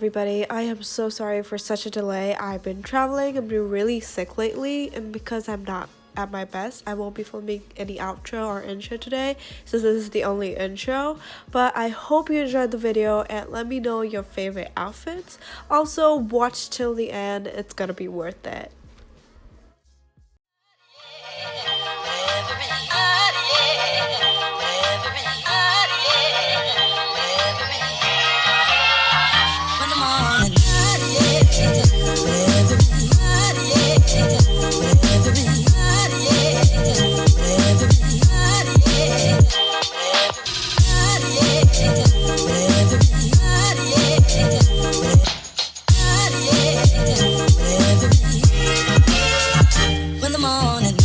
everybody. I am so sorry for such a delay. I've been traveling, I've been really sick lately, and because I'm not at my best, I won't be filming any outro or intro today, since this is the only intro. But I hope you enjoyed the video and let me know your favorite outfits. Also, watch till the end, it's gonna be worth it. When the morning